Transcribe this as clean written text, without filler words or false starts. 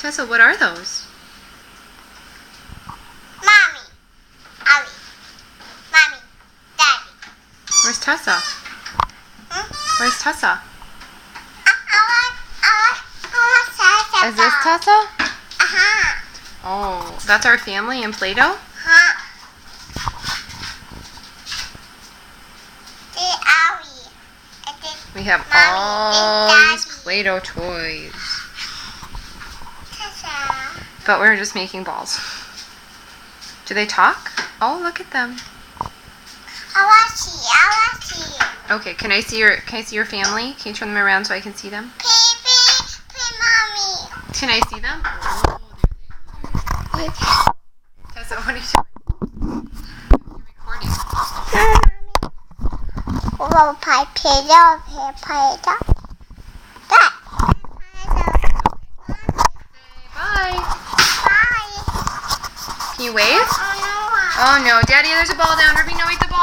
Tessa, what are those? Mommy. Ollie. Mommy. Daddy. Where's Tessa? Where's Tessa? I want Is this Tessa? Uh-huh. Oh, that's our family in Play-Doh? Uh-huh. We have Mommy, all this these Daddy. Play-Doh toys. Tessa. But we're just making balls. Do they talk? Oh, look at them. I want to see. I want to see. Okay, can I see your family? Can you turn them around so I can see them? Mommy. Can I see them? Oh, Tessa, what are you doing? You're recording. We'll play Play-Doh. Play-Doh. Bye. Bye. Can you wave? Oh, no. Oh no, Daddy, there's a ball down. Ruby, no, eat the ball.